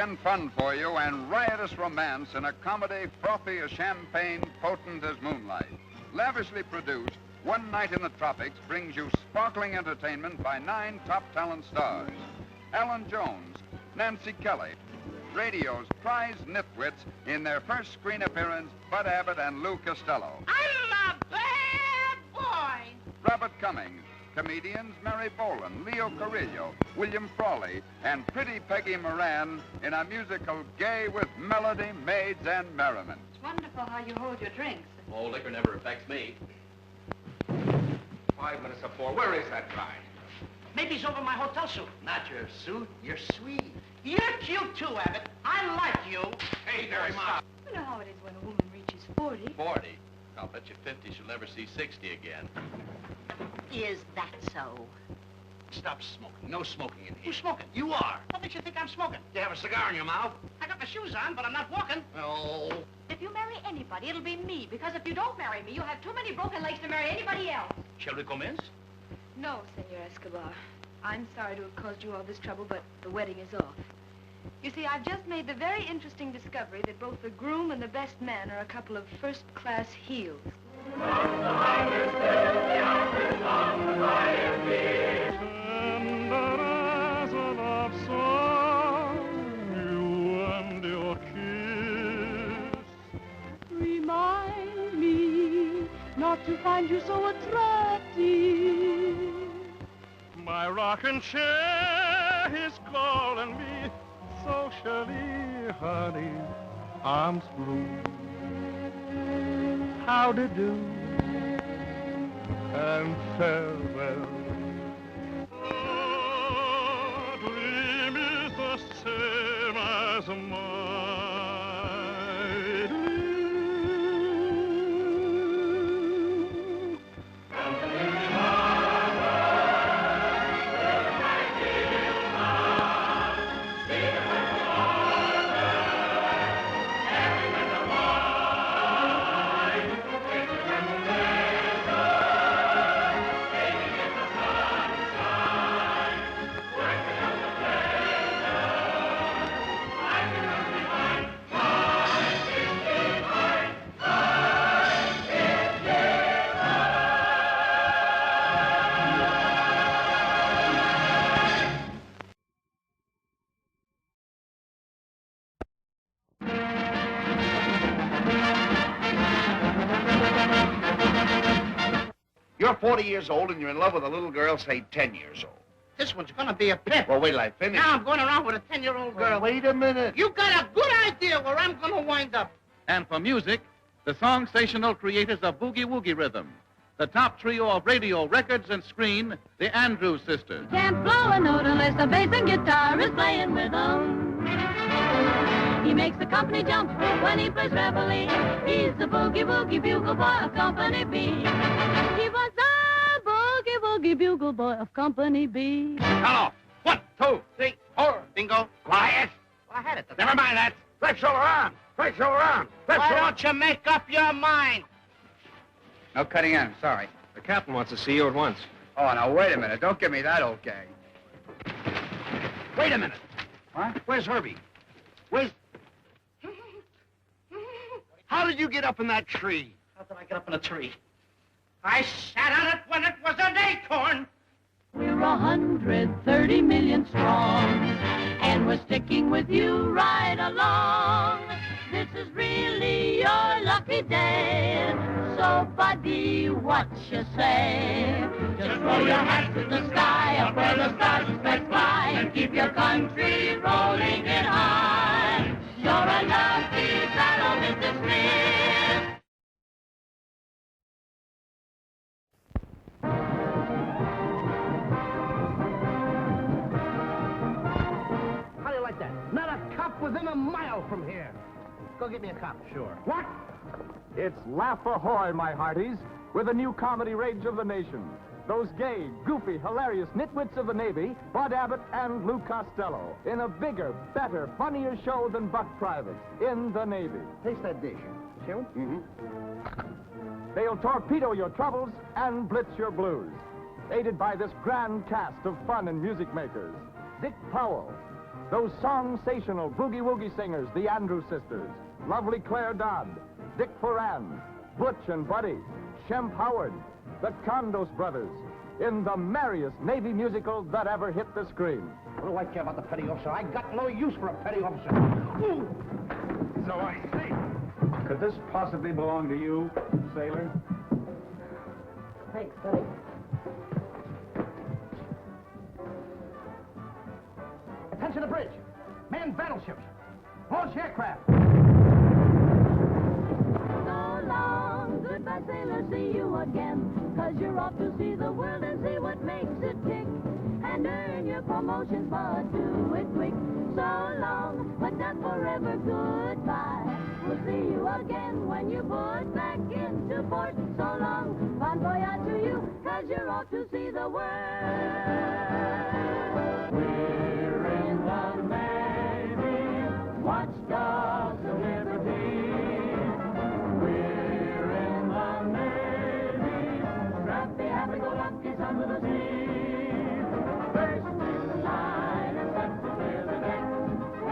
and fun for you and riotous romance in a comedy frothy as champagne, potent as moonlight. Lavishly produced, One Night in the Tropics brings you sparkling entertainment by 9 top talent stars. Alan Jones, Nancy Kelly, radio's prize nitwits in their first screen appearance, Bud Abbott and Lou Costello. I'm a bad boy. Robert Cummings, comedians Mary Boland, Leo Carrillo, William Frawley, and pretty Peggy Moran in a musical gay with melody, maids, and merriment. It's wonderful how you hold your drinks. Oh, liquor never affects me. 5 minutes of 4. Where is that guy? Maybe he's over my hotel suit. Not your suit, you're sweet. You're cute too, Abbott. I like you. Hey, there, stop. You know how it is when a woman reaches 40. 40? I'll bet you 50 she'll never see 60 again. Is that so? Stop smoking. No smoking in here. Who's smoking? You are. What makes you think I'm smoking? You have a cigar in your mouth? I got my shoes on, but I'm not walking. No. If you marry anybody, it'll be me, because if you don't marry me, you'll have too many broken legs to marry anybody else. Shall we commence? No, Senor Escobar. I'm sorry to have caused you all this trouble, but the wedding is off. You see, I've just made the very interesting discovery that both the groom and the best man are a couple of first-class heels. Remind me not to find you so attractive. My rocking chair is calling me socially, honey. Arms blue. How to do and farewell. A dream is the same as my dream. You're 40 years old and you're in love with a little girl, say 10 years old. This one's gonna be a pip. Well, wait till I finish. Now I'm going around with a 10-year-old girl. Wait a minute. You got a good idea where I'm gonna wind up. And for music, the song-stational creators of boogie-woogie rhythm. The top trio of radio, records, and screen, the Andrews Sisters. Can't blow a note unless the bass and guitar is playing with him. He makes the company jump when he plays reveille. He's the boogie-woogie bugle boy of Company B. He was the boogie-woogie bugle boy of Company B. Hello. 1, 2, 3, 4. Bingo. Quiet. Well, I had it. Never mind that. Left shoulder on. Right shoulder on. Left Why shoulder on. don't you make up your mind? No cutting in, sorry. The captain wants to see you at once. Oh, now, wait a minute. Don't give me that okay. Wait a minute. What? Where's Herbie? Where's... How did you get up in that tree? How did I get up in a tree? I sat on it when it was an acorn. We're 130 million strong, and we're sticking with you right along. This is really your lucky day. So, buddy, what you say? Just throw your hat to the sky, up where the stars and specks fly, and keep your country rolling it high. You're a lucky fellow, Mr. Smith. How do you like that? Not a cop within a mile from here. Go get me a cop. Sure. What? It's Laugh Ahoy, my hearties, with a new comedy rage of the nation. Those gay, goofy, hilarious nitwits of the Navy, Bud Abbott and Lou Costello, in a bigger, better, funnier show than Buck Privates, in the Navy. Taste that dish. Shall we? Mm-hmm. They'll torpedo your troubles and blitz your blues. Aided by this grand cast of fun and music makers. Dick Powell, Those song-sational boogie-woogie singers, the Andrews Sisters, lovely Claire Dodd, Dick Foran, Butch and Buddy, Shemp Howard, the Condos Brothers, in the merriest Navy musical that ever hit the screen. What do I care about the petty officer? I got no use for a petty officer. Ooh. So I see. Could this possibly belong to you, sailor? Thanks. Attention to bridge. Manned battleships. Launch aircraft. So long, goodbye, sailor, see you again. 'Cause you're off to see the world and see what makes it tick. And earn your promotions, but do it quick. So long, but not forever, goodbye. We'll see you again when you put back into port. So long, bon voyage to you, 'cause you're off to see the world. We're in the Navy, watchdogs of liberty. We're in the Navy, scrappy, happy-go-lucky sons of the sea. First in line and set to clear the deck.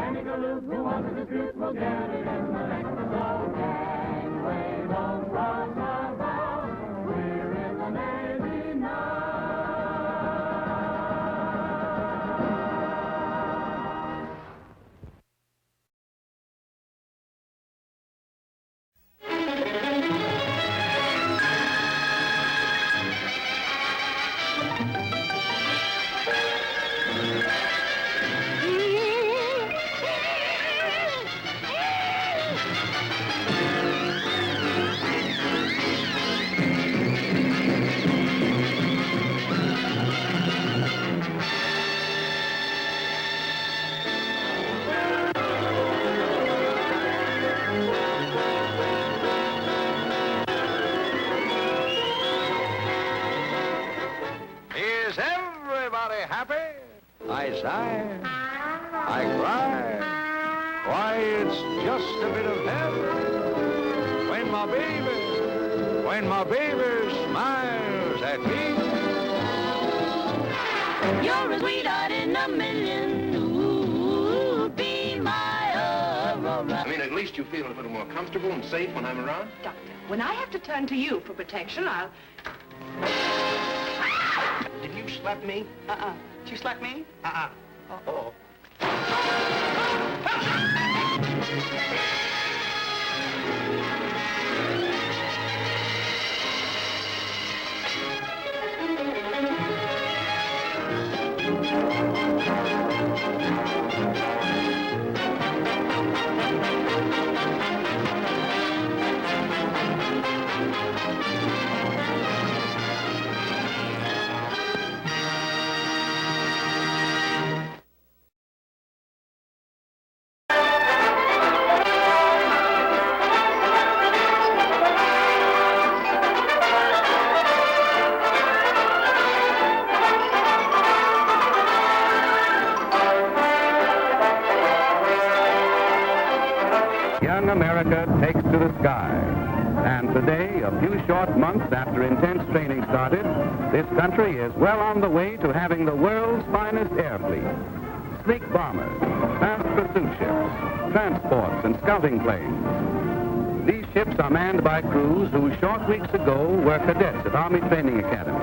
Any galoot who wants to dispute will get it in the neck. So gangway, don't cross our bow. We're in the Navy now. Is everybody happy? I sigh, I cry. Why, it's just a bit of heaven when my baby smiles at me. You're a sweetheart in a million. Ooh, be my Aurora. I mean, at least you feel a little more comfortable and safe when I'm around? Doctor, when I have to turn to you for protection, I'll... Did you slap me? Did you slap me? Uh-oh. Young America takes to the sky. And today, a few short months after intense training started, this country is well on the way to having the world's finest air fleet. Sleek bombers, fast pursuit ships, transports, and scouting planes. These ships are manned by crews who short weeks ago were cadets at Army training academies.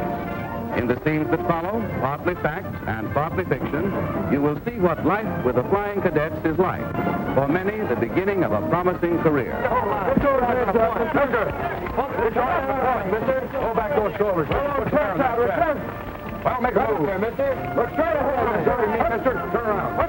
In the scenes that follow, partly fact and partly fiction, you will see what life with the flying cadets is like. For many, the beginning of a promising career. Go back those shoulders. Well, make a move there, mister. Look straight ahead. Sorry, me, mister. Turn around.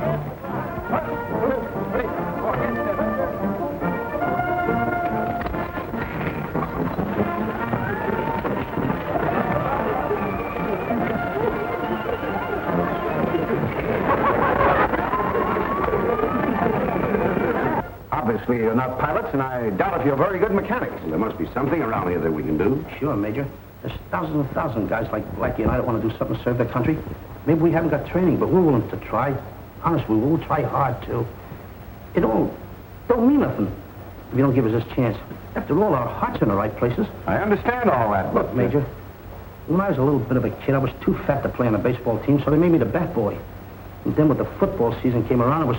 Obviously, you're not pilots, and I doubt if you're very good mechanics. There must be something around here that we can do. Sure, Major. There's thousands and thousands of guys like you and I that want to do something to serve their country. Maybe we haven't got training, but we're willing to try. Honestly, we'll try hard, too. It all don't mean nothing if you don't give us this chance. After all, our heart's in the right places. I understand all that. Look, Major, when I was a little bit of a kid, I was too fat to play on a baseball team, so they made me the bat boy. And then when the football season came around,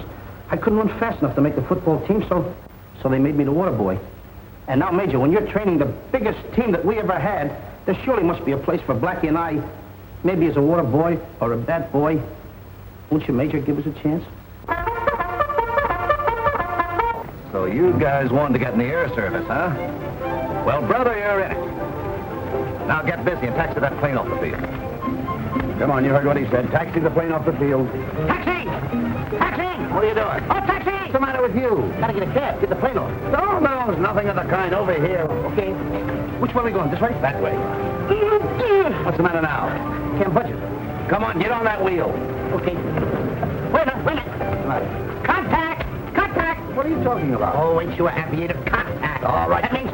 I couldn't run fast enough to make the football team, so they made me the water boy. And now, Major, when you're training the biggest team that we ever had, there surely must be a place for Blackie and I, maybe as a water boy or a bat boy. Won't you, Major, give us a chance? So you guys wanted to get in the air service, huh? Well, brother, you're in it. Now get busy and taxi that plane off the field. Come on, you heard what he said. Taxi the plane off the field. Taxi! Taxi! What are you doing? Oh, taxi! What's the matter with you? Gotta get a cab, get the plane off. No, there's nothing of the kind over here. Okay. Which way are we going? This way? That way. What's the matter now? Can't budget. Come on, get on that wheel. Okay. Wait a minute. Right. Contact! Contact! What are you talking about? Oh, ain't you a aviator? Contact. All right. That means...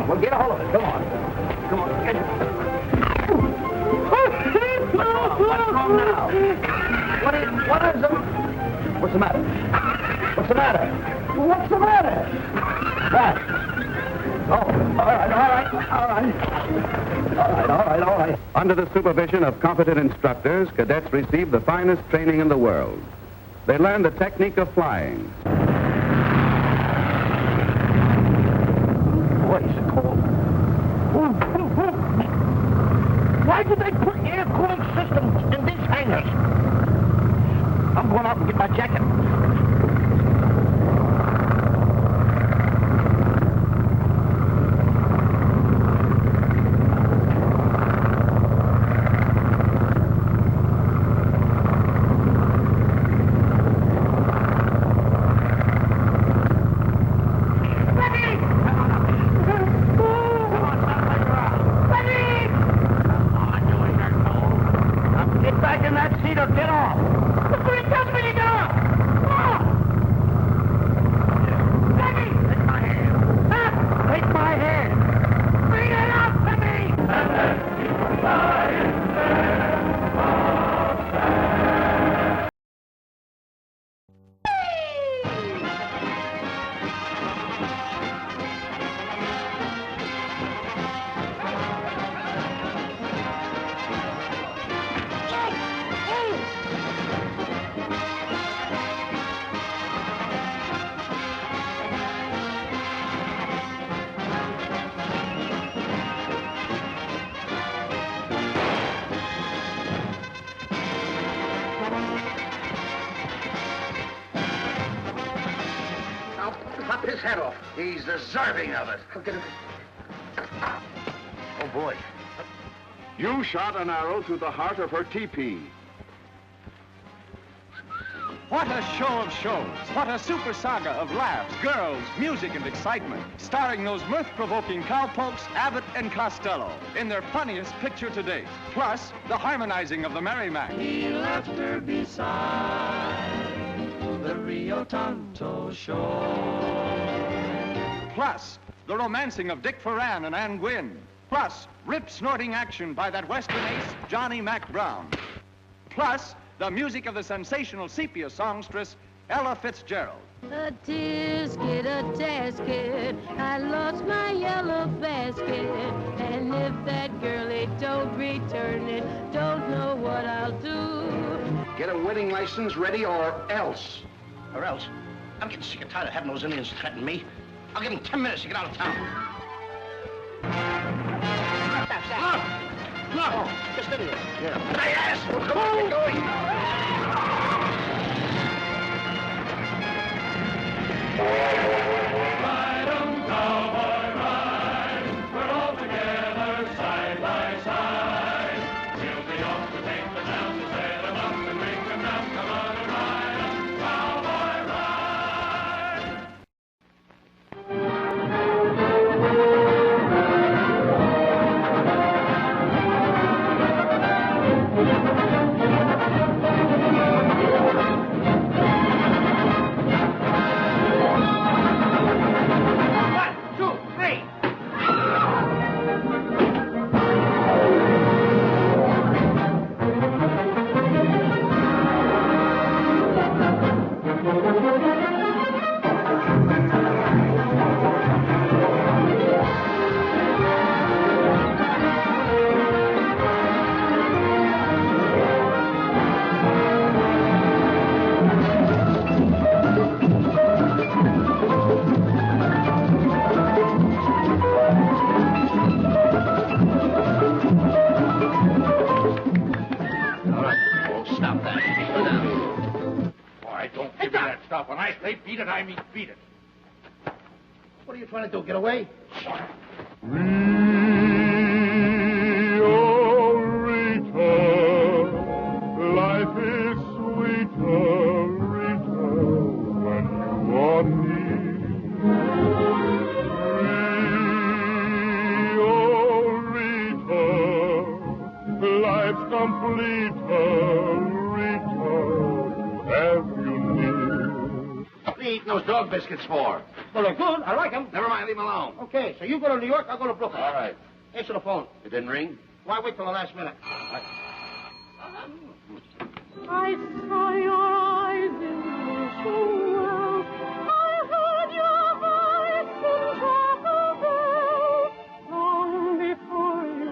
Well, get a hold of it. Come on. Come on. What's wrong now? What is it? What's the matter? What's the matter? What's the matter? That. Oh, all right. Under the supervision of competent instructors, cadets receive the finest training in the world. They learn the technique of flying. Boy, it's cold. Why did they put air cooling systems in these hangars? I'm going out and get my jacket. His head off. He's deserving of it. Oh, boy. You shot an arrow through the heart of her teepee. What a show of shows. What a super saga of laughs, girls, music, and excitement. Starring those mirth-provoking cowpokes, Abbott and Costello, in their funniest picture to date. Plus, the harmonizing of the Merrimack. He left her beside the Rio Tonto shore. Plus, the romancing of Dick Ferran and Ann Gwynn. Plus, rip-snorting action by that Western ace, Johnny Mac Brown. Plus, the music of the sensational sepia songstress, Ella Fitzgerald. A tisket, a tasket, I lost my yellow basket. And if that girlie don't return it, don't know what I'll do. Get a wedding license ready or else. Or else? I'm getting sick and tired of having those Indians threaten me. I'll give them 10 minutes to get out of town. Stop. No, just in here. Yeah. My ass! Come on, get going. Ride 'em, cowboy, ride. We're all together, side by side. We'll be off to take the town to set 'em up and bring 'em down. Come on and ride 'em, cowboy, ride. stuff. When I say beat it, I mean beat it. What are you trying to do, get away? Rio Rita, life is sweeter, Rita, when you are near. Rio Rita, life's completer, Rita, have you near. What are you eating those dog biscuits for? Well, they're good. I like them. Never mind, leave them alone. Okay, so you go to New York, I'll go to Brooklyn. All right. Answer the phone. It didn't ring? Why wait till the last minute? I saw your eyes in me so well. I heard your voice in Taco Bell. Long before you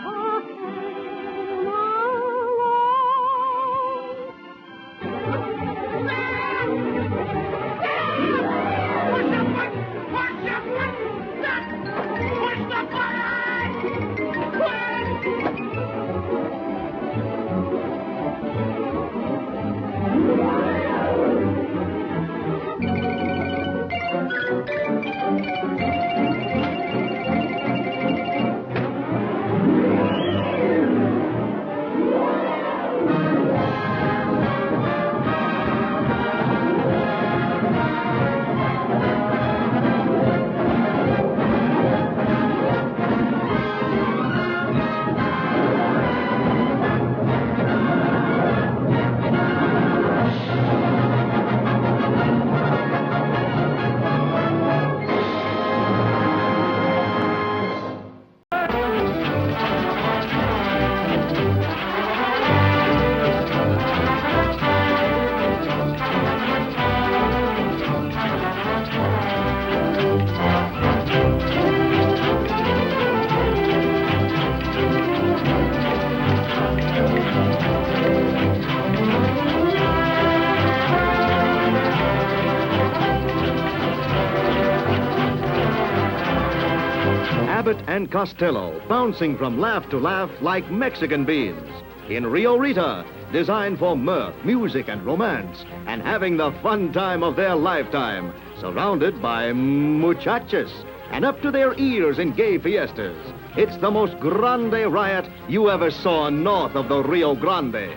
ever came Abbott and Costello, bouncing from laugh to laugh like Mexican beans. In Rio Rita, designed for mirth, music, and romance, and having the fun time of their lifetime, surrounded by muchachas, and up to their ears in gay fiestas. It's the most grande riot you ever saw north of the Rio Grande.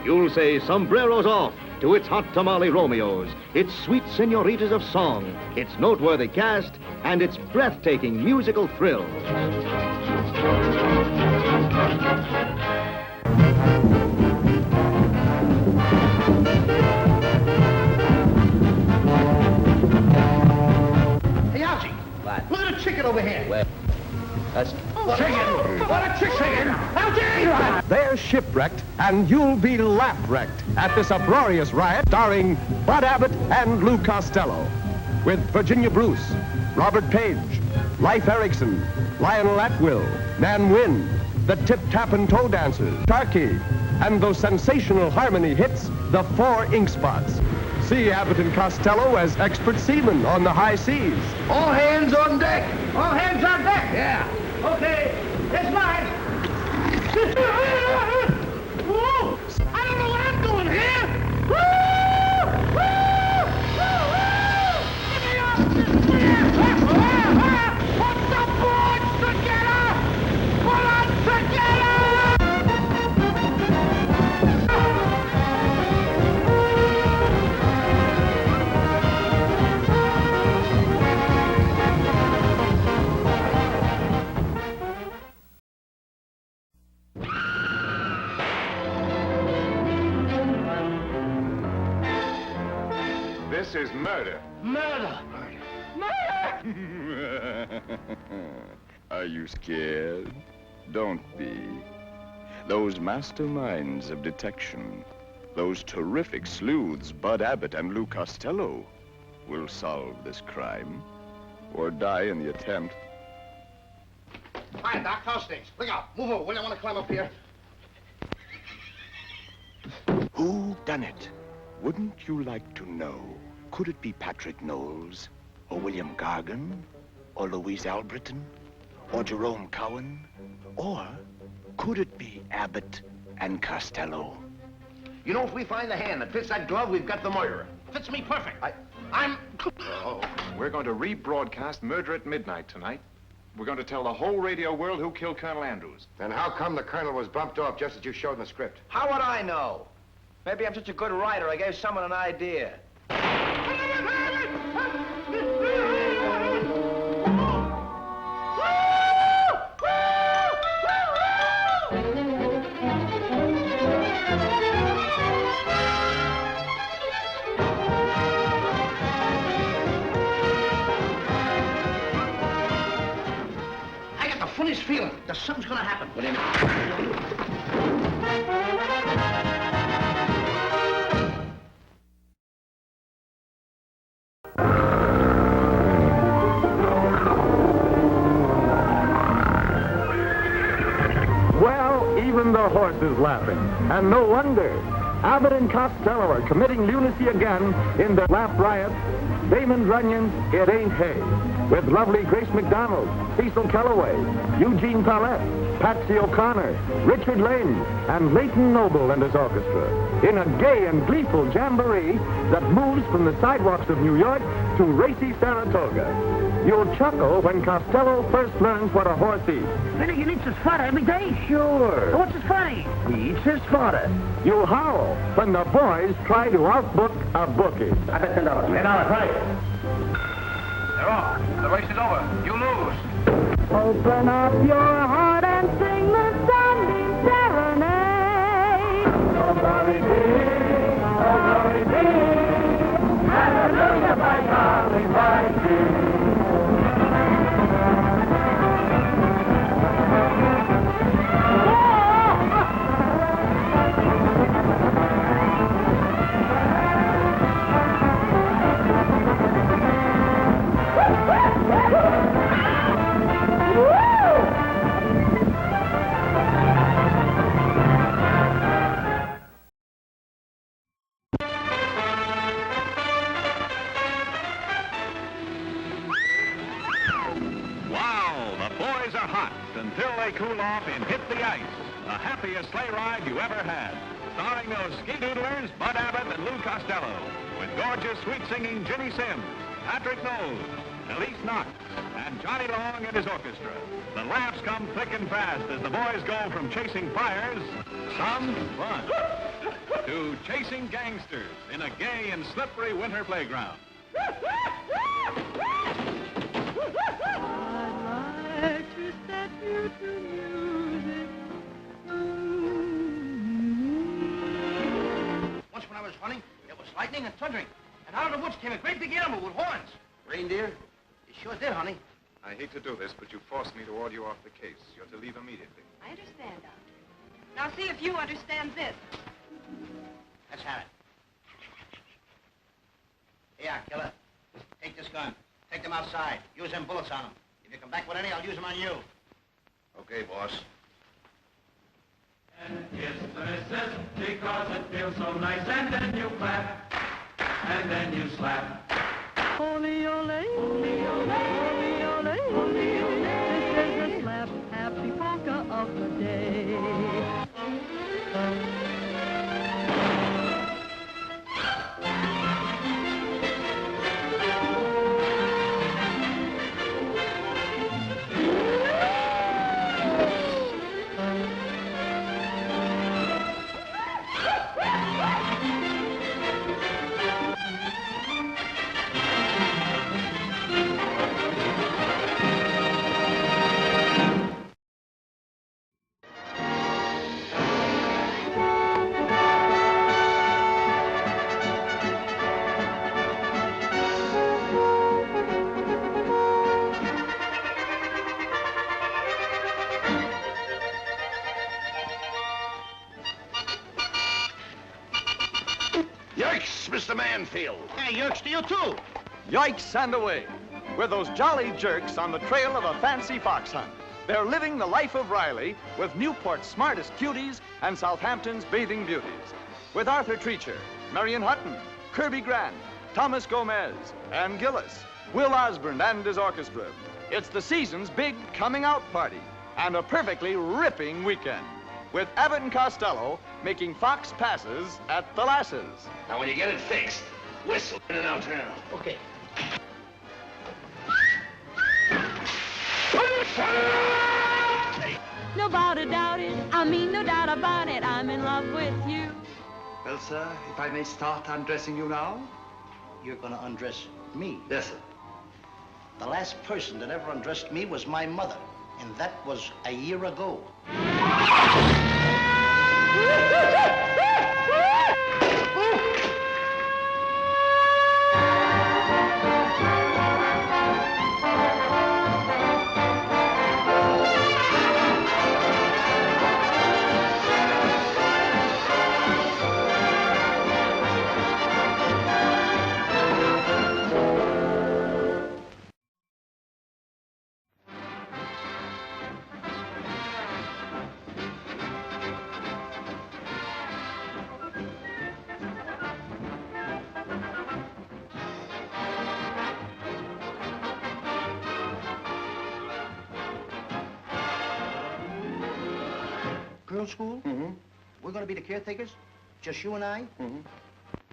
You'll say sombreros off to its hot tamale Romeos, its sweet senoritas of song, its noteworthy cast, and its breathtaking musical thrills. Hey, Algie. What? Look at a chicken over here. Well, that's... Chicken! What a chicken! Algie! They're shipwrecked, and you'll be lap-wrecked at this uproarious riot starring Bud Abbott and Lou Costello. With Virginia Bruce, Robert Page, Leif Erikson, Lionel Atwill, Nan Wynn, the Tip-Tap and Toe Dancers, Sharkey, and those sensational harmony hits, the Four Ink Spots. See Abbott and Costello as expert seamen on the high seas. All hands on deck! All hands on deck. Yeah. Okay, here's mine. Whoa! I don't know where I'm going here. Woo! Woo! Woo! Woo! Give me up! Put the boards together! Pull on together! This is murder. Murder! Are you scared? Don't be. Those masterminds of detection, those terrific sleuths, Bud Abbott and Lou Costello, will solve this crime or die in the attempt. Hi, Doc. How's things? Look out. Move over. Will you want to climb up here? Who done it? Wouldn't you like to know? Could it be Patrick Knowles, or William Gargan, or Louise Albritton, or Jerome Cowan? Or could it be Abbott and Costello? You know, if we find the hand that fits that glove, we've got the murderer. Fits me perfect. I'm... Oh, we're going to rebroadcast Murder at Midnight tonight. We're going to tell the whole radio world who killed Colonel Andrews. Then how come the colonel was bumped off just as you showed in the script? How would I know? Maybe I'm such a good writer, I gave someone an idea. Funniest feeling that something's gonna happen. What do you mean? Well, even the horse is laughing. And no wonder. Abbott and Costello are committing lunacy again in their laugh riot. Damon Runyon's It Ain't Hay, with lovely Grace McDonald, Cecil Kellaway, Eugene Palette, Patsy O'Connor, Richard Lane, and Leighton Noble and his orchestra, in a gay and gleeful jamboree that moves from the sidewalks of New York to racy Saratoga. You'll chuckle when Costello first learns what a horse eats. Finnegan eats his fodder every day? Sure. So what's his funny? He eats his fodder. You'll howl when the boys try to outbook a bookie. I bet $10. $10, right. They're off. The race is over. You lose. Open up your heart and sing the Sunday serenade. Oh, glory be, oh, glory be, hallelujah, by golly, by gee. Until they cool off and hit the ice. The happiest sleigh ride you ever had. Starring those ski-doodlers, Bud Abbott and Lou Costello. With gorgeous, sweet-singing Ginny Sims, Patrick Knowles, Elise Knox, and Johnny Long and his orchestra. The laughs come thick and fast as the boys go from chasing fires, some fun, to chasing gangsters in a gay and slippery winter playground. Once when I was running, there was lightning and thundering. And out of the woods came a great big animal with horns. Reindeer? You sure did, honey. I hate to do this, but you forced me to order you off the case. You're to leave immediately. I understand, Doctor. Now see if you understand this. Let's have it. Here, killer. Take this gun. Take them outside. Use them bullets on them. If you come back with any, I'll use them on you. Okay, boss. And kiss the missus because it feels so nice. And then you clap. And then you slap. Ole, ole, ole, ole, ole, ole, ole. This is the slap happy polka of the day. Yikes, Mr. Manfield. Hey, yikes to you, too. Yikes and away. We're those jolly jerks on the trail of a fancy fox hunt. They're living the life of Riley with Newport's smartest cuties and Southampton's bathing beauties. With Arthur Treacher, Marion Hutton, Kirby Grant, Thomas Gomez, Ann Gillis, Will Osborne and his orchestra. It's the season's big coming out party and a perfectly ripping weekend. With Abbott and Costello making fox passes at the Lasses. Now, when you get it fixed, Whistle in and out now. Okay. Nobody doubt it, I mean no doubt about it, I'm in love with you. Well, sir, if I may start undressing you now? You're gonna undress me. Yes, sir. The last person that ever undressed me was my mother, and that was a year ago. Girls' school? Mm-hmm. We're gonna be the caretakers? Just you and I? Mm-hmm.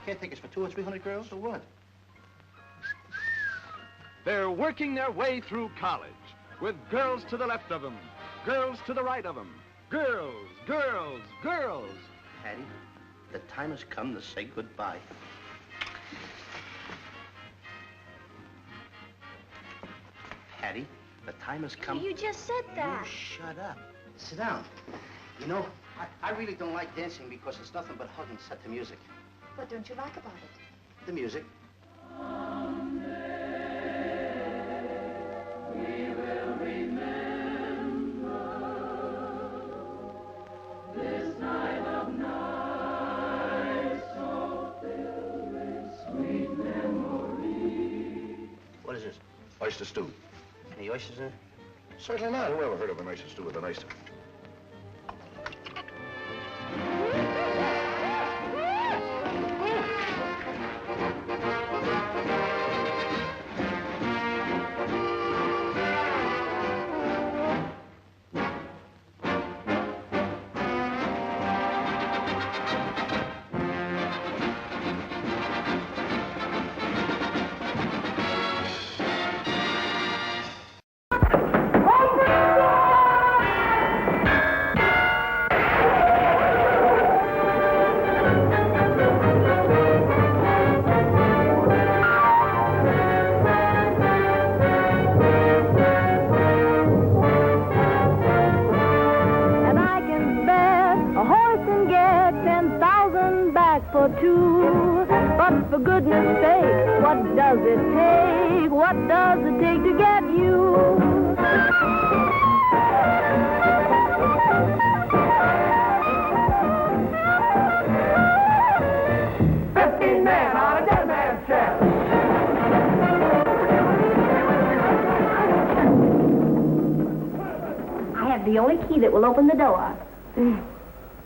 Caretakers for 200 or 300 girls, or what? They're working their way through college with girls to the left of them, girls to the right of them. Girls, girls, girls. Hattie, the time has come to say goodbye. Hattie, the time has come... You just said that. You shut up. Sit down. You know, I really don't like dancing because it's nothing but hugging set to music. What don't you like about it? The music. What is this? Oyster stew. Any oysters in it? Certainly not. Who ever heard of an oyster stew with an oyster? But for goodness sake, what does it take? What does it take to get you? 15 men on a dead man's chest. I have the only key that will open the door.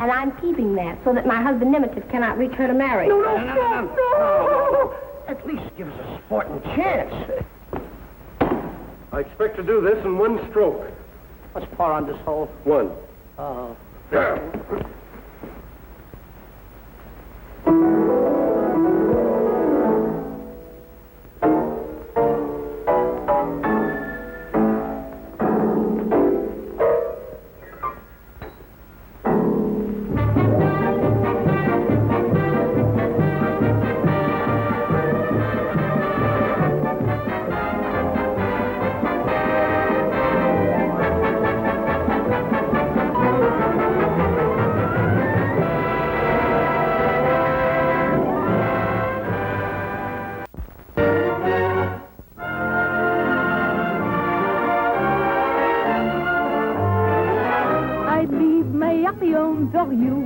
And I'm keeping that so that my husband Nemesis cannot reach her to marry. No. At least give us a sporting chance. I expect to do this in one stroke. What's par on this hole? One. Oh. For you,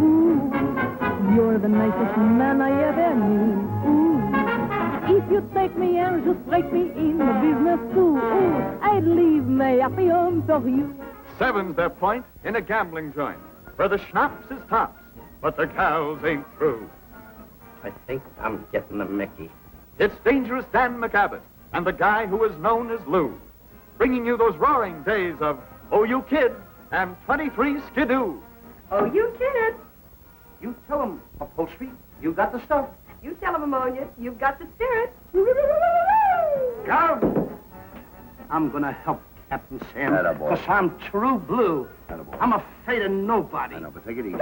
ooh, you're the nicest man I ever knew. Ooh, if you take me and just break me in the business too, ooh, I'd leave my happy home for you. Seven's their point in a gambling joint, where the schnapps is tops, but the cows ain't through. I think I'm getting the Mickey. It's Dangerous Dan McAbbott and the guy who is known as Lou, bringing you those roaring days of Oh You Kid and 23 Skidoo. Oh, you did it. You tell him, upholstery, you got the stuff. You tell him, Ammonia. You've got the spirit. Go! I'm gonna help Captain Sam. Attaboy. Because I'm true blue. Attaboy. I'm afraid of nobody. I know, but take it easy.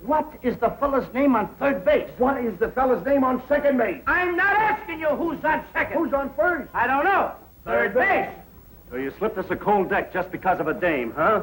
What is the fella's name on third base? What is the fella's name on second base? I'm not asking you who's on second. Who's on first? I don't know. Third base. So you slipped us a cold deck just because of a dame, huh?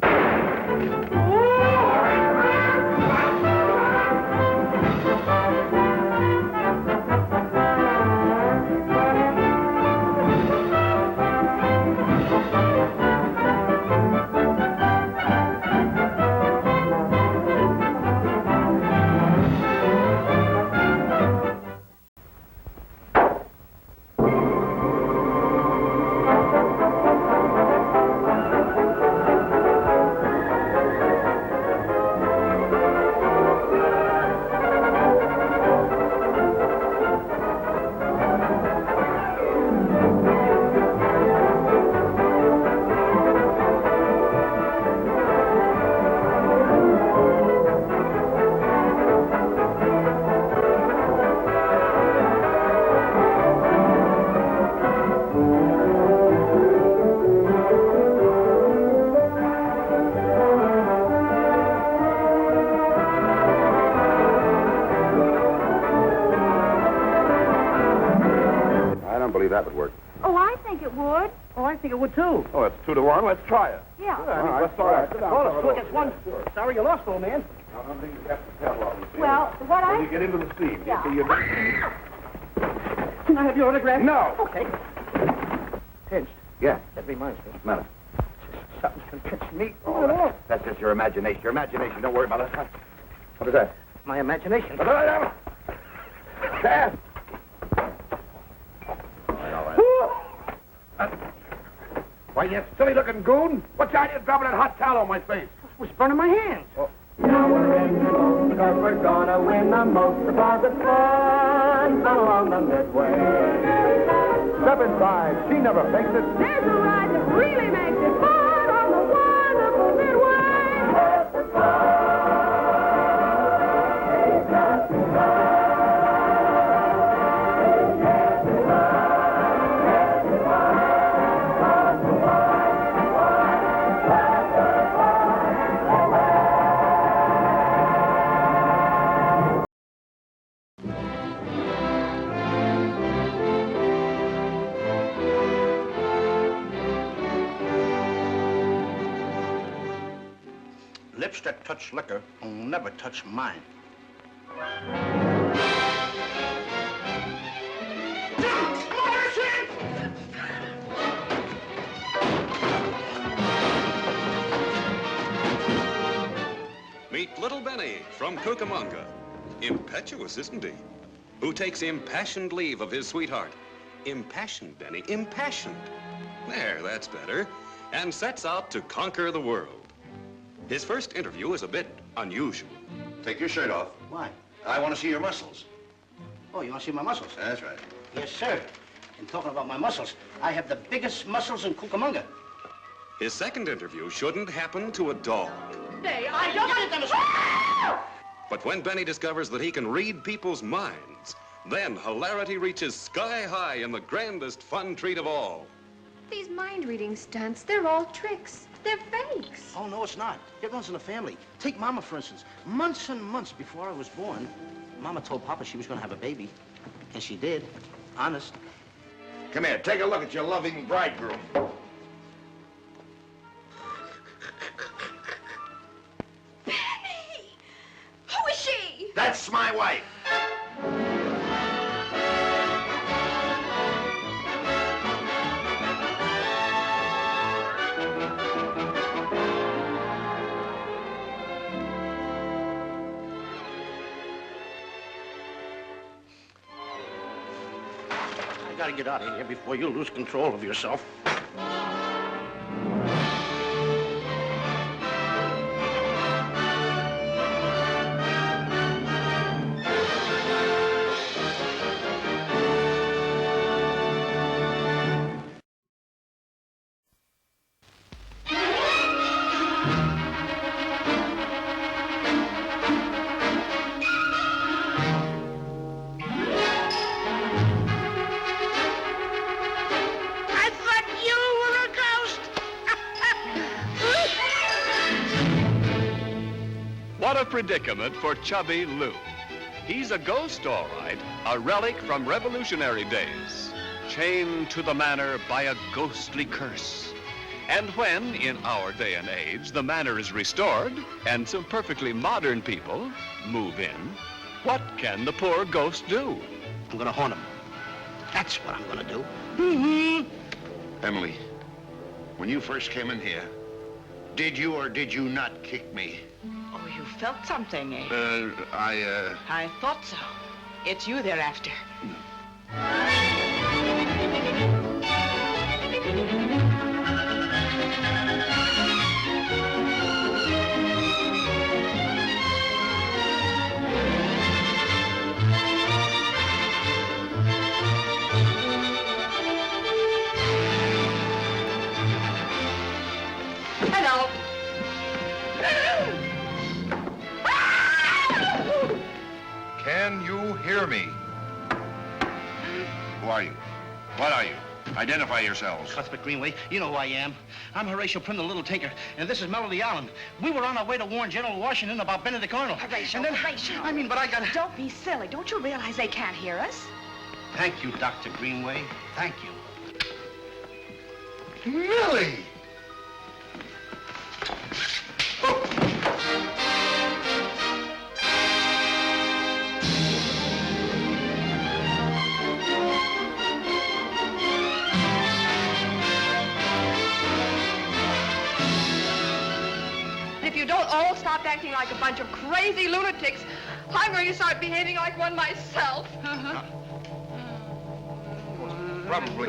That would work. Oh, I think it would. Oh, I think it would too. Oh, it's 2-1. Let's try it. Yeah. All right. Hold on. 2 against 1. Sorry you lost, old man. I don't think you have to tell all this. Well, what When I... you get into the steam, Yeah. you see Can I have your autograph? No. Okay. Pinched. Yeah. That reminds me. Matter. Something's been pinched me. Oh, that's just your imagination. Your imagination. Don't worry about it. What is that? My imagination. There. Why, you silly-looking goon. What's the idea of dropping that hot towel on my face? It was burning my hands. Oh. Now we're in the most because we're gonna win the most because it's fun along the midway. Step inside. She never fakes it. There's a ride that really makes it fun on the wonderful Midway. Lips that touch liquor will never touch mine. Meet little Benny from Cucamonga. Impetuous, isn't he? Who takes impassioned leave of his sweetheart. Impassioned, Benny, impassioned. There, that's better. And sets out to conquer the world. His first interview is a bit unusual. Take your shirt off. Why? I want to see your muscles. Oh, you want to see my muscles? That's right. Yes, sir. And talking about my muscles, I have the biggest muscles in Cucamonga. His second interview shouldn't happen to a dog. Say, I don't... But when Benny discovers that he can read people's minds, then hilarity reaches sky high in the grandest fun treat of all. These mind-reading stunts, they're all tricks. They're fakes. Oh, no, it's not. It runs in the family. Take Mama, for instance. Months and months before I was born, Mama told Papa she was going to have a baby. And she did. Honest. Come here. Take a look at your loving bridegroom. Benny! Who is she? That's my wife. I gotta get out of here before you lose control of yourself. What a predicament for chubby Lou. He's a ghost, all right, a relic from revolutionary days, chained to the manor by a ghostly curse. And when, in our day and age, the manor is restored and some perfectly modern people move in, what can the poor ghost do? I'm gonna haunt him. That's what I'm gonna do. Emily, when you first came in here, did you or did you not kick me? Oh, you felt something, eh? I I thought so. It's you they're after. Hello. Can you hear me? Who are you? What are you? Identify yourselves. Cuthbert Greenway, you know who I am. I'm Horatio Prim, the Little Tinker, and this is Melody Allen. We were on our way to warn General Washington about Benedict Arnold. Horatio, And then- Horatio. I mean, but I gotta... Don't be silly. Don't you realize they can't hear us? Thank you, Dr. Greenway. Thank you. Millie! If you don't all stop acting like a bunch of crazy lunatics, I'm going to start behaving like one myself. Probably.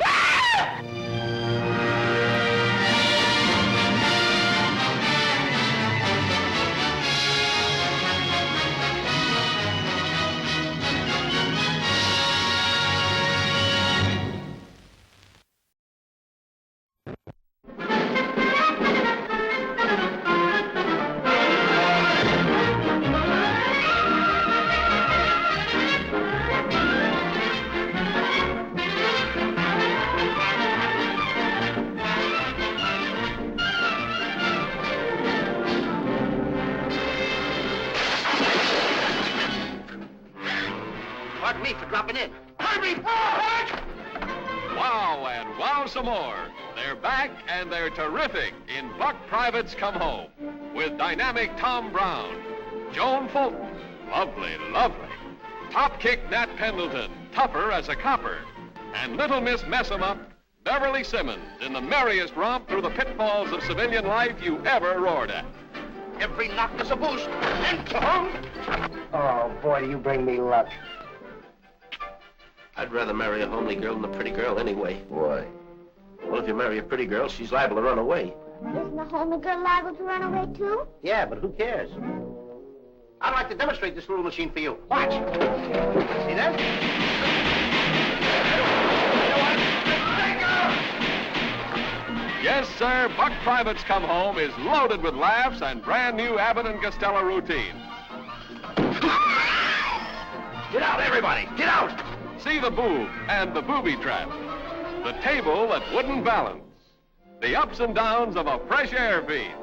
Pardon me for dropping in. Wow and wow some more. They're back and they're terrific in Buck Privates Come Home with dynamic Tom Brown, Joan Fulton, lovely, lovely, top kick Nat Pendleton, tougher as a copper, and Little Miss Mess-em-up, Beverly Simmons in the merriest romp through the pitfalls of civilian life you ever roared at. Every knock is a boost. And Oh, boy, do you bring me luck. I'd rather marry a homely girl than a pretty girl anyway. Why? Well, if you marry a pretty girl, she's liable to run away. Isn't the homely girl liable to run away, too? Yeah, but who cares? I'd like to demonstrate this little machine for you. Watch. See that? Yes, sir, Buck Privates Come Home is loaded with laughs and brand new Abbott and Costello routines. Get out, everybody! Get out! See the boob and the booby trap. The table that wouldn't balance. The ups and downs of a fresh air feed.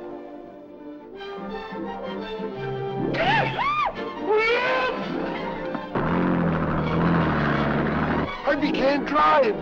Herbie can't drive!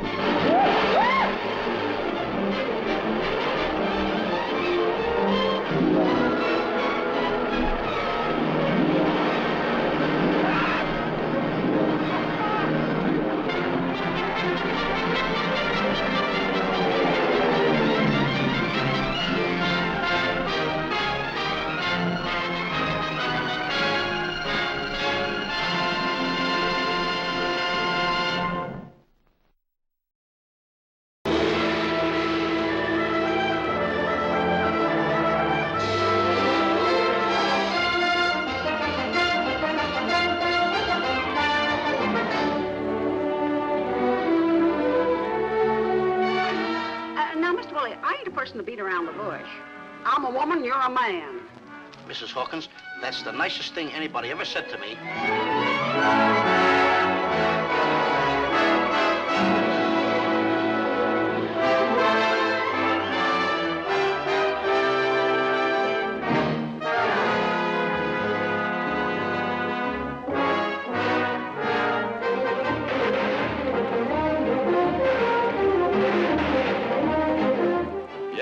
To beat around the bush. I'm a woman, you're a man. Mrs. Hawkins, that's the nicest thing anybody ever said to me.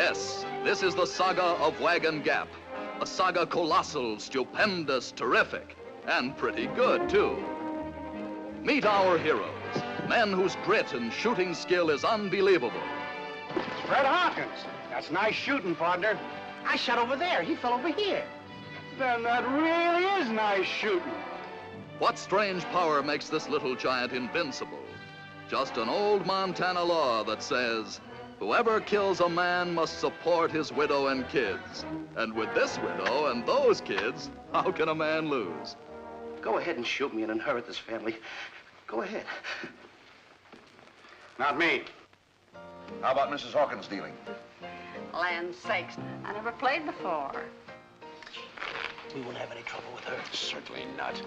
Yes, this is the saga of Wagon Gap. A saga colossal, stupendous, terrific, and pretty good, too. Meet our heroes, men whose grit and shooting skill is unbelievable. Fred Hawkins. That's nice shooting, partner. I shot over there. He fell over here. Then that really is nice shooting. What strange power makes this little giant invincible? Just an old Montana law that says, whoever kills a man must support his widow and kids. And with this widow and those kids, how can a man lose? Go ahead and shoot me and inherit this family. Go ahead. Not me. How about Mrs. Hawkins' dealing? Land sakes, I never played before. We won't have any trouble with her. Certainly not.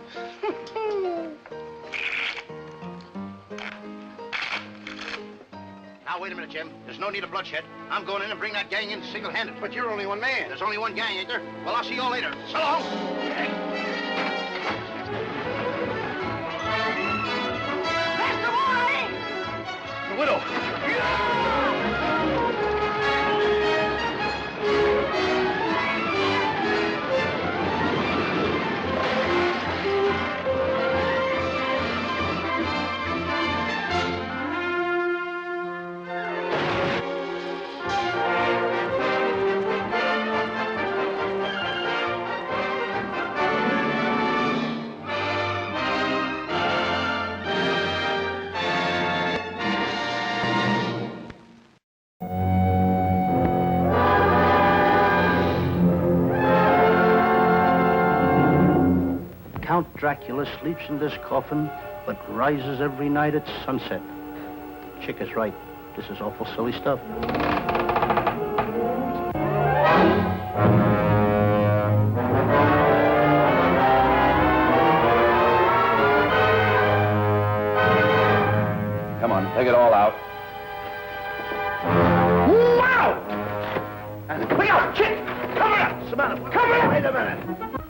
Now, wait a minute, Jim. There's no need of bloodshed. I'm going in and bring that gang in single-handed. But you're only one man. There's only one gang, ain't there? Well, I'll see you all later. So long. The widow. Count Dracula sleeps in this coffin, but rises every night at sunset. Chick is right. This is awful silly stuff. Come on, take it all out. Wow! Look out, Chick! Cover it up! Samantha, cover it up! Wait a minute!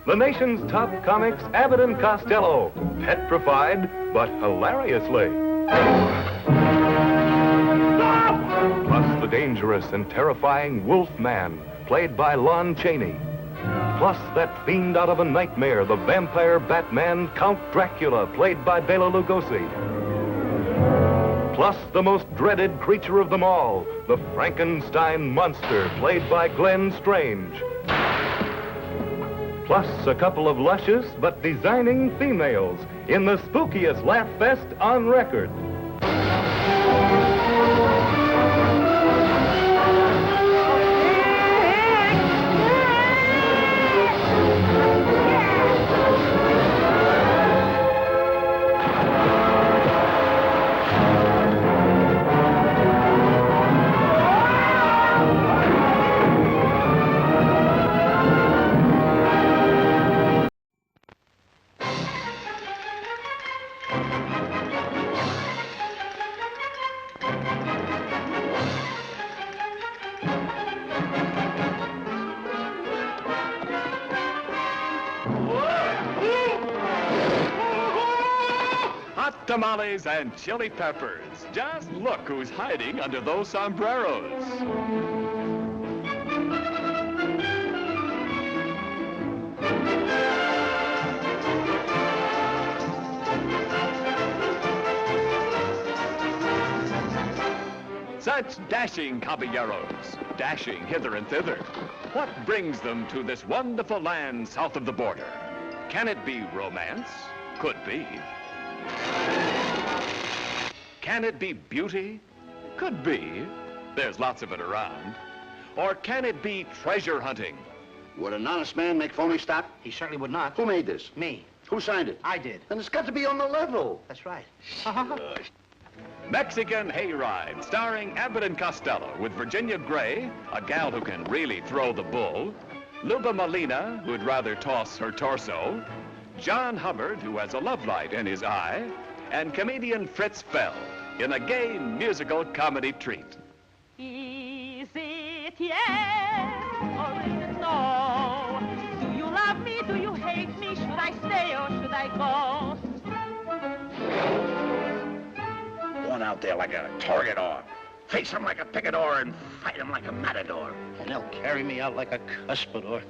The nation's top comics, Abbott and Costello. Petrified, but hilariously. Stop! Plus the dangerous and terrifying Wolfman, played by Lon Chaney. Plus that fiend out of a nightmare, the vampire Batman, Count Dracula, played by Bela Lugosi. Plus the most dreaded creature of them all, the Frankenstein monster, played by Glenn Strange. Plus a couple of luscious but designing females in the spookiest laugh fest on record. Tamales and chili peppers. Just look who's hiding under those sombreros. Such dashing caballeros, dashing hither and thither. What brings them to this wonderful land south of the border? Can it be romance? Could be. Can it be beauty? Could be. There's lots of it around. Or can it be treasure hunting? Would an honest man make phony stock? He certainly would not. Who made this? Me. Who signed it? I did. Then it's got to be on the level. That's right. Mexican Hayride, starring Abbott and Costello, with Virginia Gray, a gal who can really throw the bull, Luba Molina, who'd rather toss her torso, John Hubbard, who has a love light in his eye, and comedian Fritz Fell in a gay musical comedy treat. Is it yes or is it no? Do you love me? Do you hate me? Should I stay or should I go? One out there like a target on. face him like a picador and fight him like a matador. And they'll carry me out like a cuspidor.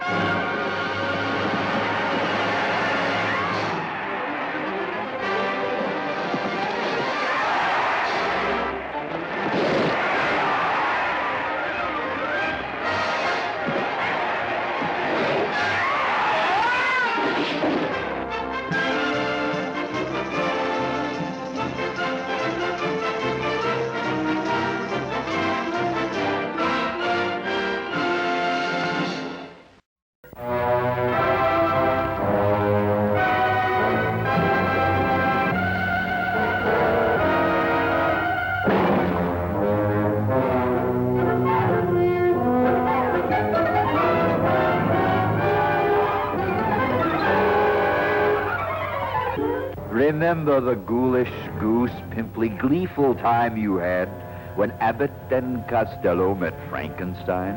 Remember the ghoulish, goose, pimply, gleeful time you had when Abbott and Costello met Frankenstein?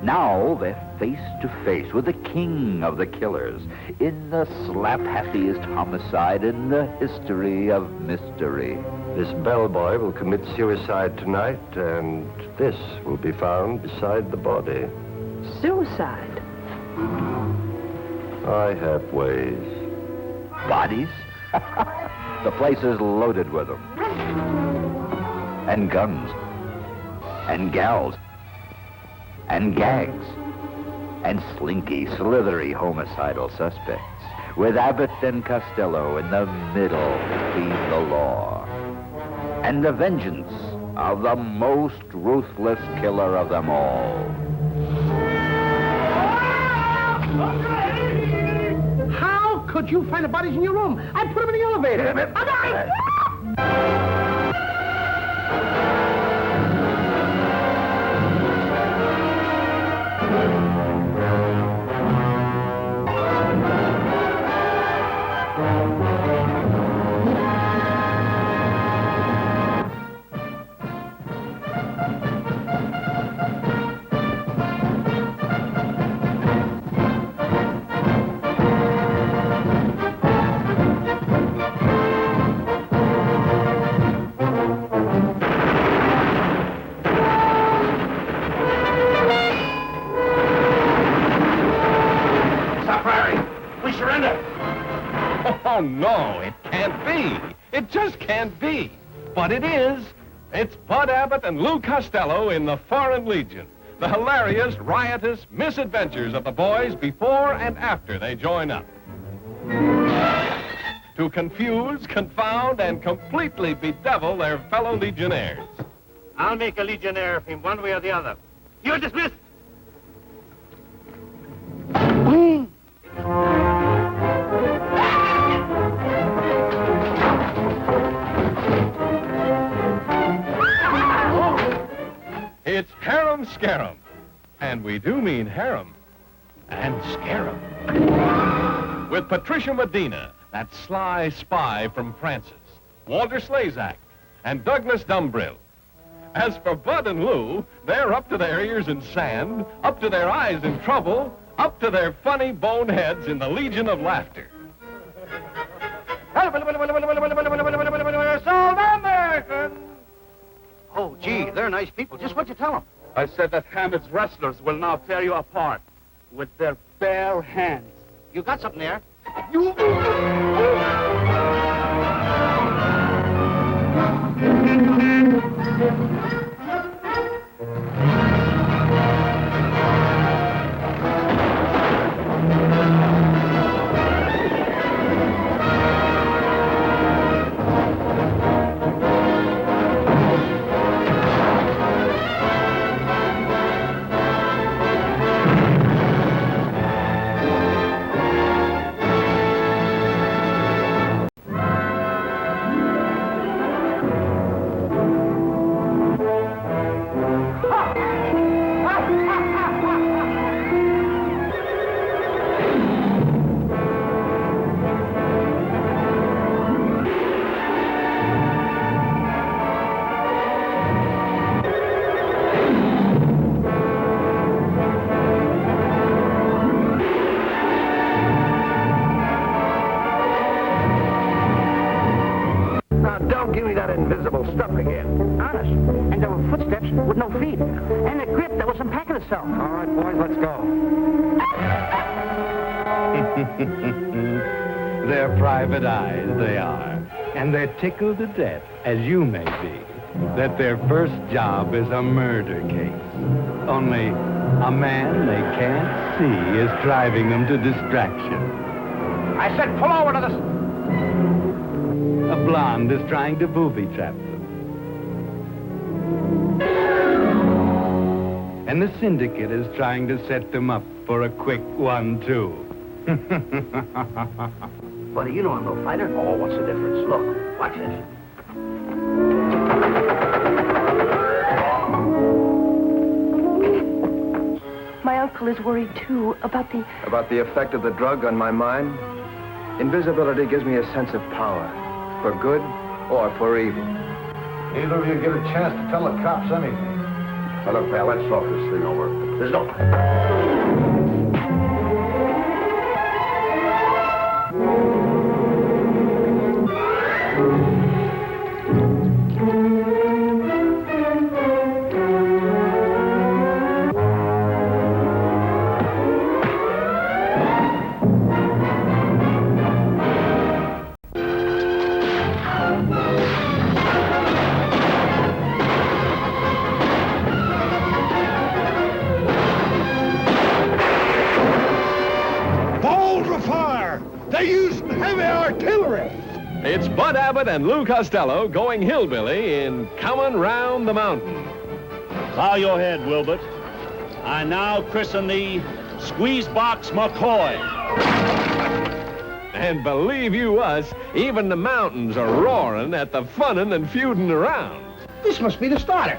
Now they're face to face with the king of the killers in the slap-happiest homicide in the history of mystery. This bellboy will commit suicide tonight, and this will be found beside the body. Suicide? I have ways. Bodies? The place is loaded with them. And guns. And gals. And gags. And slinky, slithery homicidal suspects. With Abbott and Costello in the middle between the law and the vengeance of the most ruthless killer of them all. How could you find the bodies in your room? I put them in the elevator. Oh, no, it can't be. It just can't be. But it is. It's Bud Abbott and Lou Costello in the Foreign Legion. The hilarious, riotous misadventures of the boys before and after they join up. To confuse, confound, and completely bedevil their fellow legionnaires. I'll make a legionnaire of him one way or the other. You're dismissed. It's Harem Scarum. And we do mean harem and scarum. With Patricia Medina, that sly spy from Francis, Walter Slazak, and Douglas Dumbrill. As for Bud and Lou, they're up to their ears in sand, up to their eyes in trouble, up to their funny boneheads in the Legion of Laughter. Oh, gee, they're nice people. Just what'd you tell them? I said that Hammett's wrestlers will now tear you apart with their bare hands. You got something there? You... Now, don't give me that invisible stuff again. Honest. And there were footsteps with no feet, and a grip that was unpacking itself. All right, boys, let's go. They're private eyes, they are. And they're tickled to death, as you may be, that their first job is a murder case. Only a man they can't see is driving them to distraction. I said pull over to the... A blonde is trying to booby-trap them. And the syndicate is trying to set them up for a quick 1-2. Buddy, you know I'm no fighter. Oh, what's the difference? Look, watch this. My uncle is worried, too, about the... About the effect of the drug on my mind? Invisibility gives me a sense of power, for good or for evil. Neither of you get a chance to tell the cops anything. Well, look, pal, let's talk this thing over. There's no... It's Bud Abbott and Lou Costello going hillbilly in Comin' Round the Mountain. Bow your head, Wilbert. I now christen thee Squeezebox McCoy. And believe you us, even the mountains are roaring at the funnin' and feuding around. This must be the starter.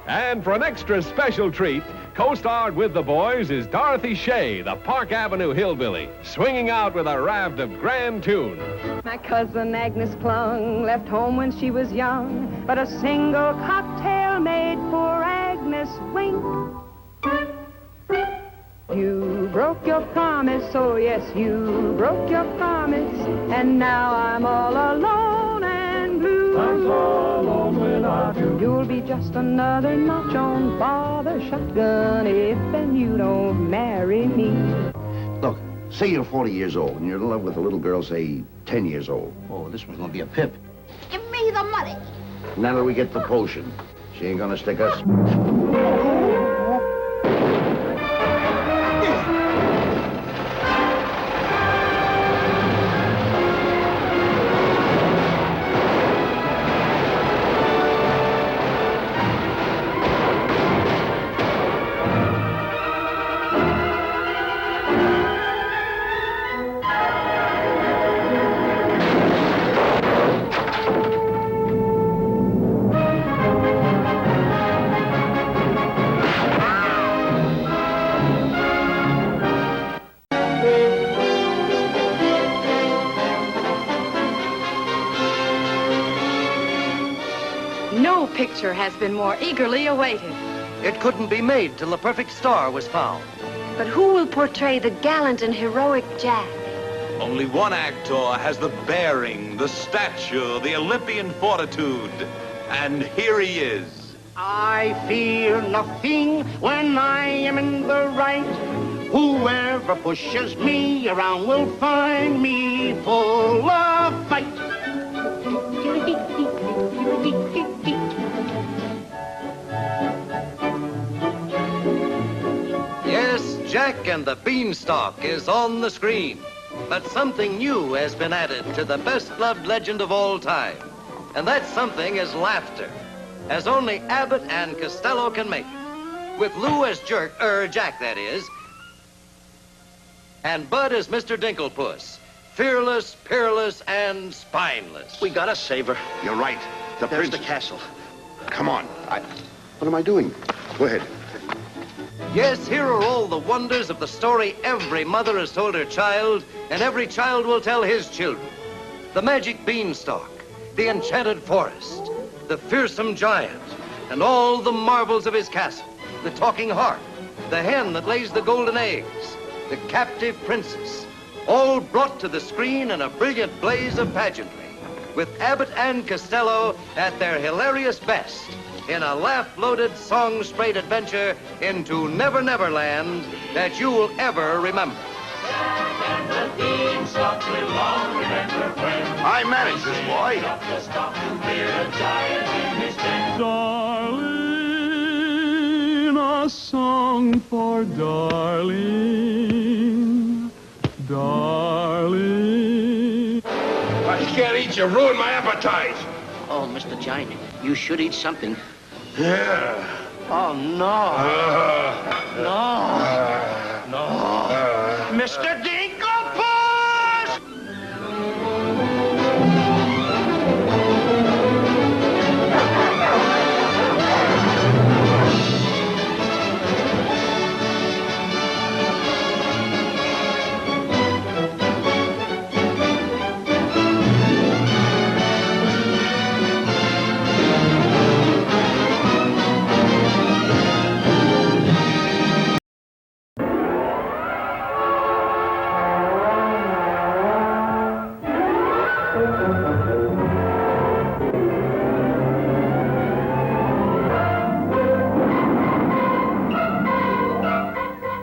And for an extra special treat, co-starred with the boys is Dorothy Shea, the Park Avenue hillbilly, swinging out with a raft of grand tunes. My cousin Agnes Clung left home when she was young, but a single cocktail made poor Agnes wink. You broke your promise, oh yes, you broke your promise, and now I'm all alone and blue. I'm so alone without you. You'll be just another notch on father's shotgun if and you don't marry me. Look, say you're 40 years old and you're in love with a little girl, say, 10 years old. Oh, this one's gonna be a pip. Give me the money. Now that we get the potion, she ain't gonna stick us. No picture has been more eagerly awaited. It couldn't be made till the perfect star was found. But who will portray the gallant and heroic Jack? Only one actor has the bearing, the stature, the Olympian fortitude. And here he is. I fear nothing when I am in the right. Whoever pushes me around will find me full of fight. Yes, Jack and the Beanstalk is on the screen. But something new has been added to the best-loved legend of all time. And that something is laughter, as only Abbott and Costello can make it. With Lou as Jack, that is, and Bud as Mr. Dinklepuss. Fearless, peerless, and spineless. We gotta save her. You're right. There's the castle. Come on. What am I doing? Go ahead. Yes, here are all the wonders of the story every mother has told her child, and every child will tell his children. The magic beanstalk, the enchanted forest, the fearsome giant, and all the marvels of his castle, the talking harp, the hen that lays the golden eggs, the captive princess, all brought to the screen in a brilliant blaze of pageantry. with Abbott and Costello at their hilarious best in a laugh-loaded, song-sprayed adventure into Never Never Land that you'll ever remember. I manage this, boy. Darling, a song for darling, darling. I can't eat you. Ruined my appetite. Oh, Mr. Giant, you should eat something. Yeah. Oh, no. No. Mr. Dinklepuss!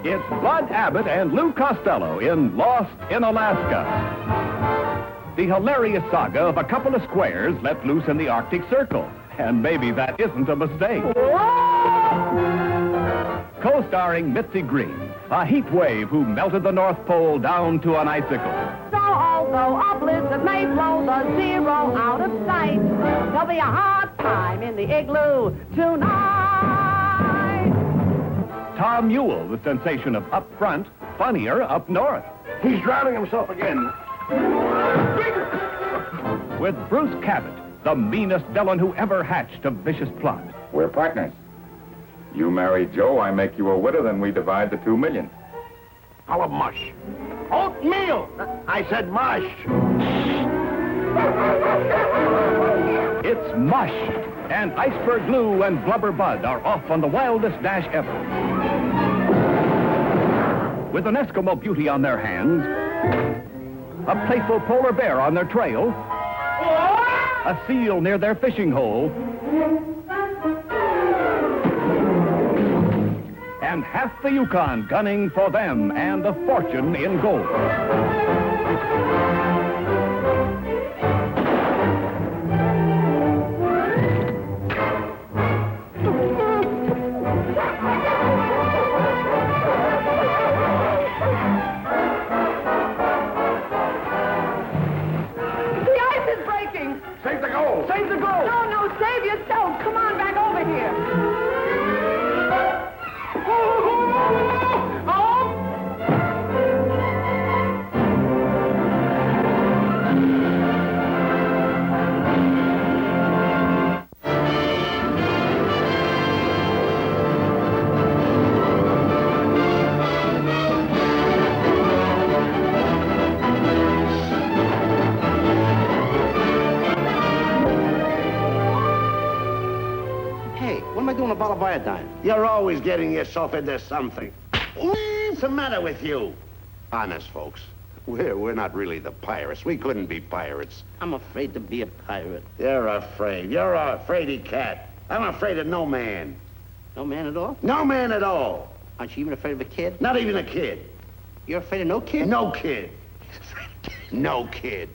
It's Bud Abbott and Lou Costello in Lost in Alaska. The hilarious saga of a couple of squares let loose in the Arctic Circle. And maybe that isn't a mistake. Co-starring Mitzi Green, a heat wave who melted the North Pole down to an icicle. So although a blizzard may blow the zero out of sight, there'll be a hard time in the igloo tonight. Tom Ewell, the sensation of Up Front, funnier up north. He's drowning himself again. With Bruce Cabot, the meanest villain who ever hatched a vicious plot. We're partners. You marry Joe, I make you a widow, then we divide the $2 million. How of mush? Oatmeal! I said mush. It's mush, and Iceberg Lou and Blubber Bud are off on the wildest dash ever. With an Eskimo beauty on their hands, a playful polar bear on their trail, a seal near their fishing hole, and half the Yukon gunning for them and a fortune in gold. Save the gold! Save the gold! No, no, save yourself. Come on back over here. A bottle of iodine. You're always getting yourself into something. What's the matter with you? Honest, folks, we're not really the pirates. We couldn't be pirates. I'm afraid to be a pirate. You're afraid. You're a fraidy cat. I'm afraid of no man. No man at all? No man at all. Aren't you even afraid of a kid? Not even a kid. You're afraid of no kid? No kid. No kid.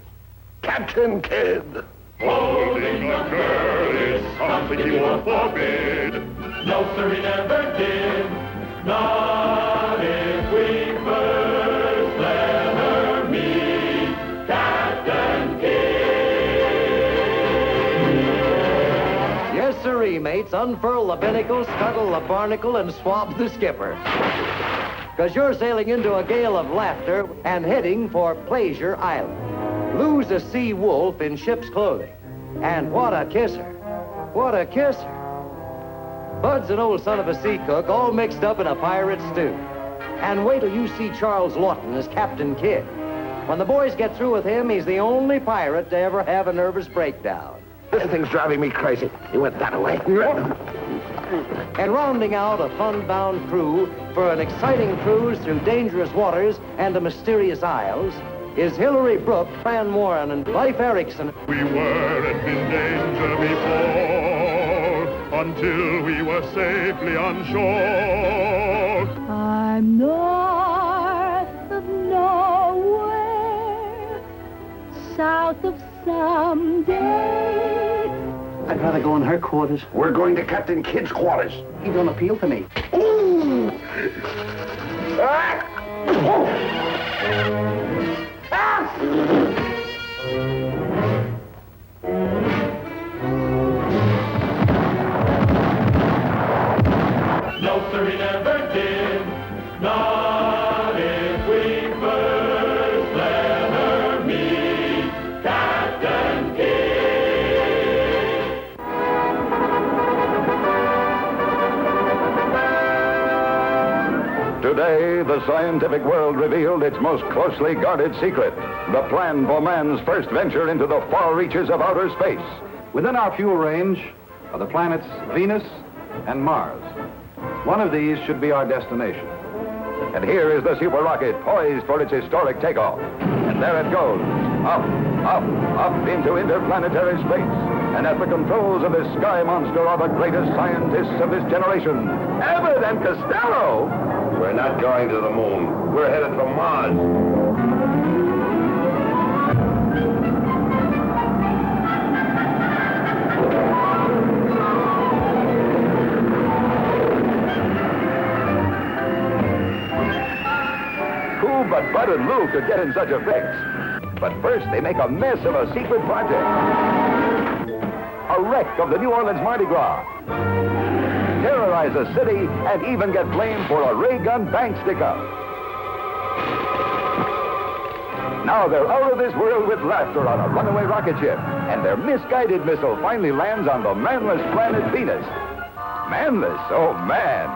Captain Kidd. Holding a girl is something he won't forbid. No, sir, he never did. Not if we first let her meet Captain Kidd. Yes, sirree, mates. Unfurl the binnacle, scuttle the barnacle, and swab the skipper. Because you're sailing into a gale of laughter and heading for Pleasure Island. Lou's a sea wolf in ship's clothing. And what a kisser. What a kisser. Bud's an old son of a sea cook, all mixed up in a pirate stew. And wait till you see Charles Lawton as Captain Kidd. When the boys get through with him, he's the only pirate to ever have a nervous breakdown. This thing's driving me crazy. He went that way. And rounding out a fun-bound crew for an exciting cruise through dangerous waters and the mysterious isles is Hillary Brooke, Fran Warren, and Life Erickson. We weren't in danger before, until we were safely on shore. I'm north of nowhere, south of someday. I'd rather go in her quarters. We're going to Captain Kidd's quarters. He don't appeal to me. Ooh! Ah! Oh! Ah! No, sir, he never did. Not if we first let her meet Captain Kidd. Today, the scientific world revealed its most closely guarded secret, the plan for man's first venture into the far reaches of outer space. Within our fuel range are the planets Venus and Mars. One of these should be our destination. And here is the super rocket poised for its historic takeoff. And there it goes, up, up, up into interplanetary space. And at the controls of this sky monster are the greatest scientists of this generation, Abbott and Costello. We're not going to the moon. We're headed for Mars. Who but Bud and Lou could get in such a fix? But first, they make a mess of a secret project. A wreck of the New Orleans Mardi Gras. Terrorize a city and even get blamed for a ray gun bank stick-up. Now they're out of this world with laughter on a runaway rocket ship, and their misguided missile finally lands on the manless planet Venus. Manless? Oh, man.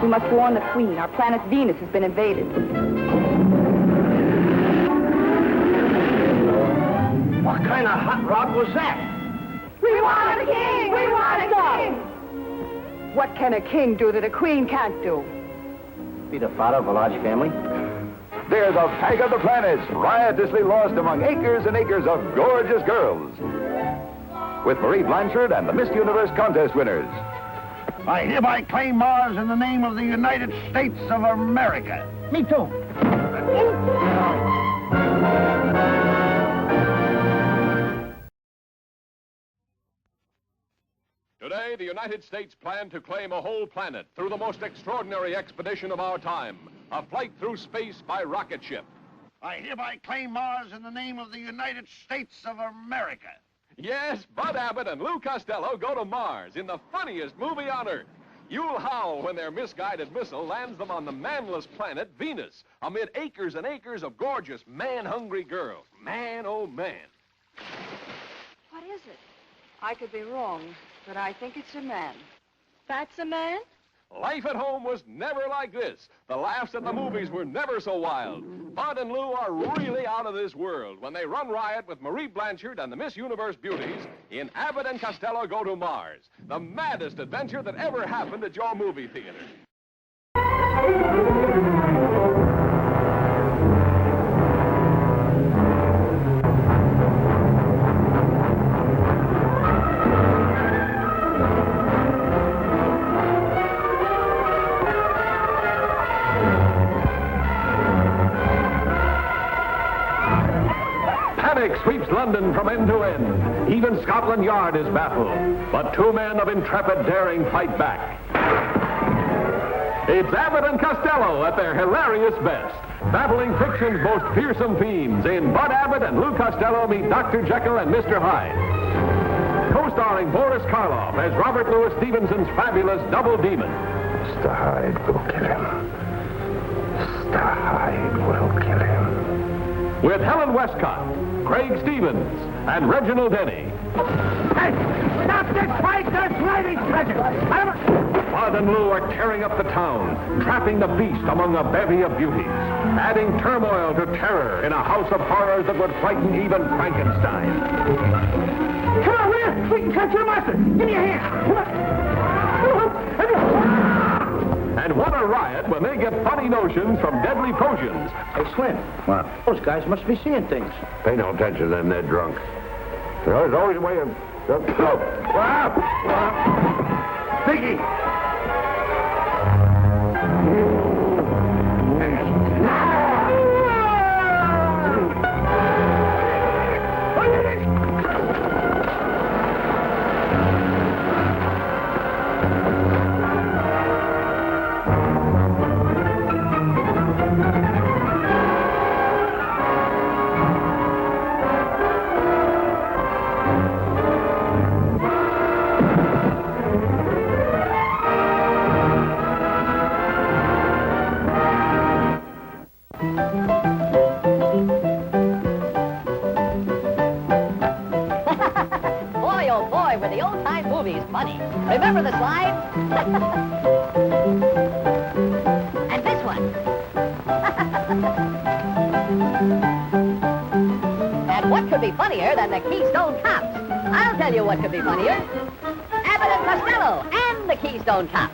We must warn the Queen. Our planet Venus has been invaded. What kind of hot rod was that? We want a king! We want a king! What can a king do that a queen can't do? Be the father of a large family? They're the pack of the planets, riotously lost among acres and acres of gorgeous girls. With Marie Blanchard and the Miss Universe contest winners. I hereby claim Mars in the name of the United States of America. Me too. Today, the United States plan to claim a whole planet through the most extraordinary expedition of our time, a flight through space by rocket ship. I hereby claim Mars in the name of the United States of America. Yes, Bud Abbott and Lou Costello go to Mars in the funniest movie on Earth. You'll howl when their misguided missile lands them on the manless planet Venus, amid acres and acres of gorgeous, man-hungry girls. Man, oh, man. What is it? I could be wrong, but I think it's a man. That's a man? Life at home was never like this. The laughs at the movies were never so wild. Bud and Lou are really out of this world when they run riot with Marie Blanchard and the Miss Universe beauties in Abbott and Costello Go to Mars, the maddest adventure that ever happened at your movie theater. Panic sweeps London from end to end. Even Scotland Yard is baffled. But two men of intrepid daring fight back. It's Abbott and Costello at their hilarious best. Battling fiction's most fearsome themes in Bud Abbott and Lou Costello Meet Dr. Jekyll and Mr. Hyde. Co-starring Boris Karloff as Robert Louis Stevenson's fabulous double demon. Mr. Hyde will kill him. Mr. Hyde will kill him. With Helen Westcott, Craig Stevens, and Reginald Denny. Hey, stop this fight! There's ladies present! Bud and Lou are tearing up the town, trapping the beast among a bevy of beauties, adding turmoil to terror in a house of horrors that would frighten even Frankenstein. Come on, Will! We can catch the monster! Give me a hand! Come on! And what a riot when they get funny notions from deadly potions. Hey, Slim. What? Those guys must be seeing things. Pay no attention to them, they're drunk. There's always a way of... Piggy! Boy, oh boy, were the old-time movies funny. Remember the slide? And this one. And what could be funnier than the Keystone Cops? I'll tell you what could be funnier. Abbott and Costello and the Keystone Cops.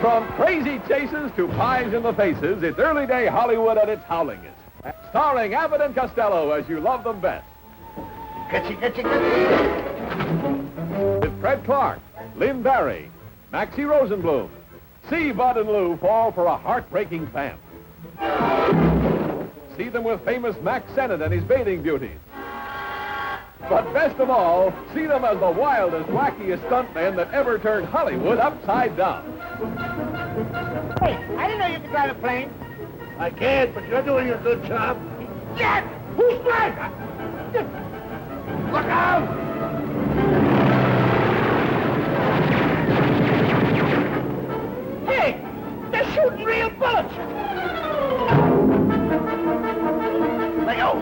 From crazy chases to pies in the faces, it's early day Hollywood at its howlingest. Starring Abbott and Costello as you love them best. Catchy. With Fred Clark, Lynn Barry, Maxie Rosenblum. See Bud and Lou fall for a heartbreaking vamp. See them with famous Max Sennett and his bathing beauties. But best of all, see them as the wildest, wackiest stuntmen that ever turned Hollywood upside down. Hey, I didn't know you could drive a plane. I can't, but you're doing a good job. Yes! Who's flying? Look out! Hey, they're shooting real bullets. Let go.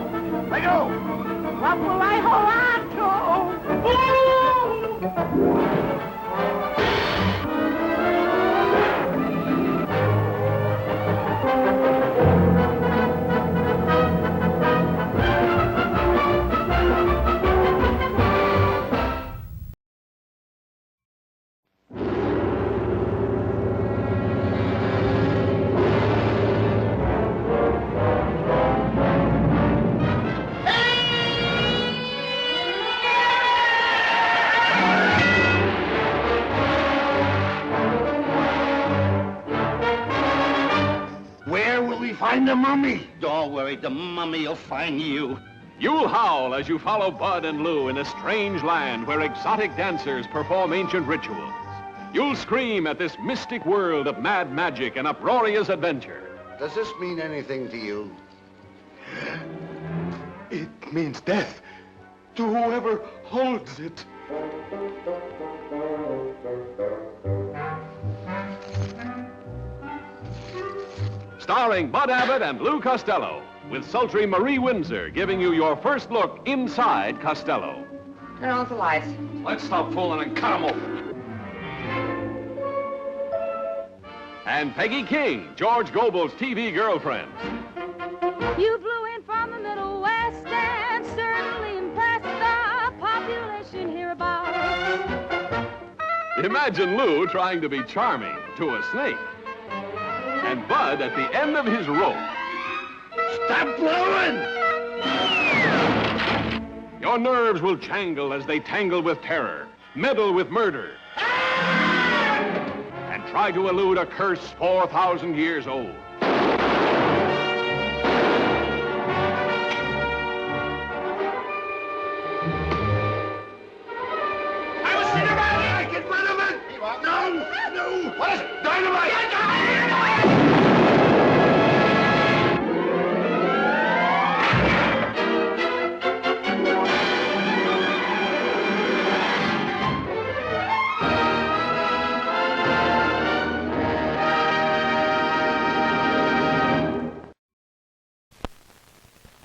What will I hold on to? Find the mummy. Don't worry, the mummy will find you. You'll howl as you follow Bud and Lou in a strange land where exotic dancers perform ancient rituals. You'll scream at this mystic world of mad magic and uproarious adventure. Does this mean anything to you? It means death to whoever holds it. Starring Bud Abbott and Lou Costello, with sultry Marie Windsor giving you your first look inside Costello. Turn off the lights. Let's stop fooling and cut 'em open. And Peggy King, George Gobel's TV girlfriend. You blew in from the Middle West and certainly impressed the population hereabouts. Imagine Lou trying to be charming to a snake. And Bud at the end of his rope. Stop blowing! Your nerves will jangle as they tangle with terror, meddle with murder, and try to elude a curse 4,000 years old. Get rid of it! No! No! What is it? Dynamite!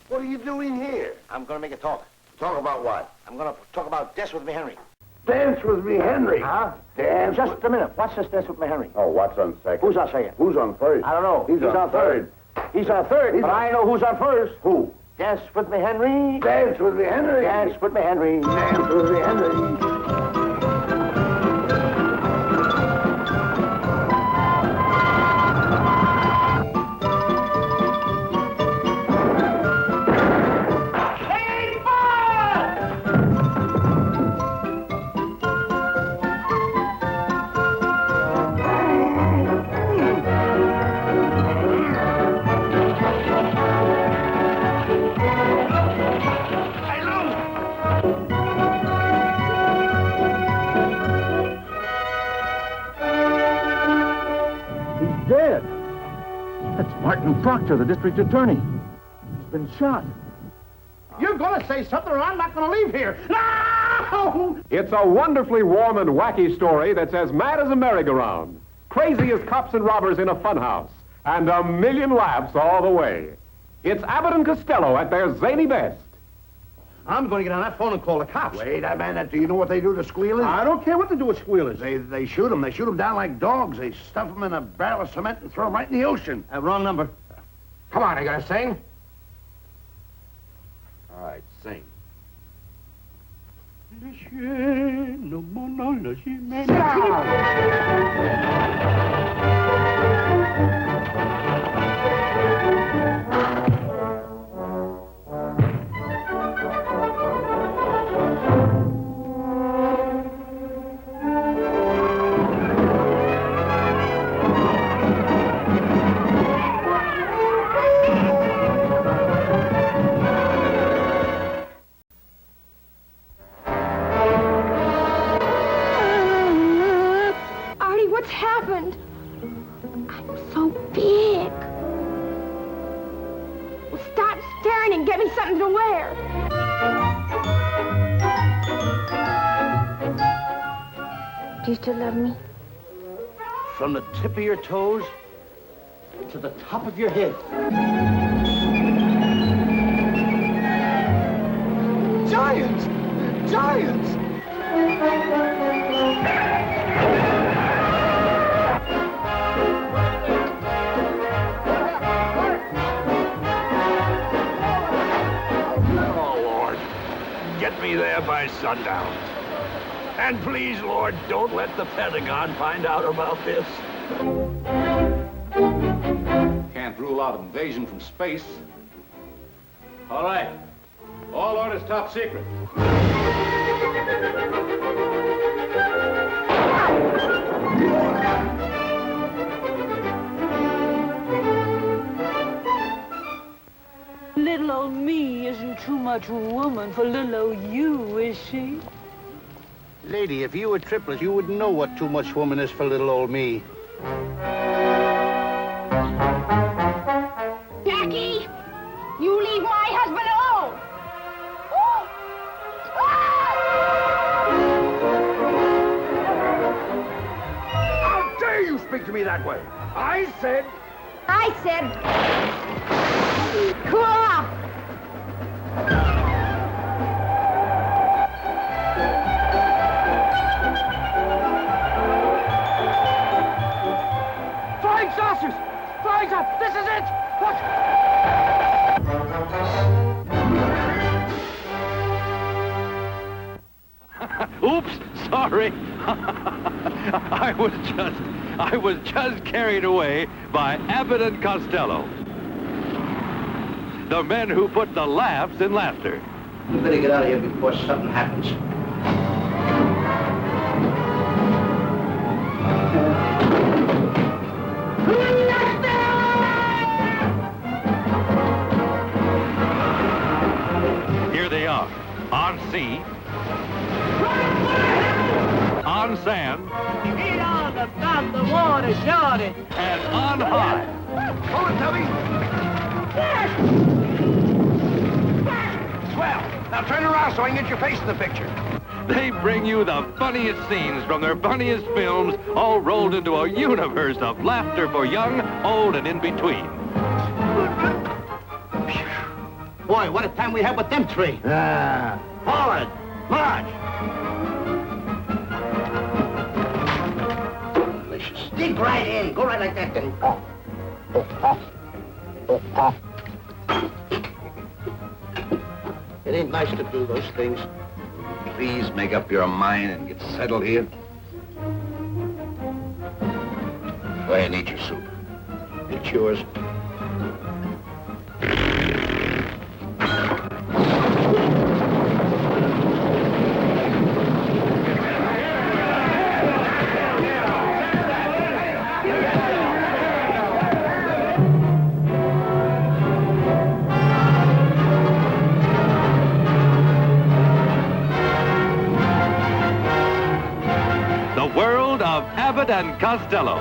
What are you doing here? I'm gonna make a talk. Talk about what? I'm gonna talk about Dance with Me, Henry. Dance with me, Henry. Huh? Dance Just with... a minute. What's this Dance with Me, Henry? Oh, what's on second? Who's on second? Who's on first? I don't know. He's on third. He's on third, but I know who's on first. Who? Dance with me, Henry. Dance with me, Henry. Dance with me, Henry. Dance with me, Henry. Dead. That's Martin Proctor, the district attorney. He's been shot. You're gonna say something or I'm not gonna leave here. No! It's a wonderfully warm and wacky story that's as mad as a merry-go-round, crazy as cops and robbers in a funhouse, and a million laughs all the way. It's Abbott and Costello at their zany best. I'm going to get on that phone and call the cops. Wait a minute. Do you know what they do to squealers? I don't care what they do with squealers. They shoot them. They shoot them down like dogs. They stuff them in a barrel of cement and throw them right in the ocean. Wrong number. Come on, you gotta sing? All right, sing. What's happened? I'm so big. Well, stop staring and get me something to wear. Do you still love me? From the tip of your toes to the top of your head. Giants! Giants! Get me there by sundown. And please, Lord, don't let the Pentagon find out about this. Can't rule out invasion from space. All right. All orders top secret. Little old me isn't too much woman for little old you, is she? Lady, if you were triplets, you wouldn't know what too much woman is for little old me. Jackie, you leave my husband alone. How dare you speak to me that way? I said... Cool off. Flying saucers! Flying saucers! This is it! Look! Oops, sorry. I was just carried away by Abbott and Costello. The men who put the laughs in laughter. We better get out of here before something happens. Here they are, on sea, on sand, Get on above the water, shorty. and on high. Hold it, Tubby. Swell. Now turn around so I can get your face in the picture. They bring you the funniest scenes from their funniest films, all rolled into a universe of laughter for young, old, and in between. Boy, what a time we have with them three. Forward. March. Delicious. Dig right in. Go right like that then. It ain't nice to do those things. Please make up your mind and get settled here. Go ahead and eat your soup. It's yours. The world of Abbott and Costello.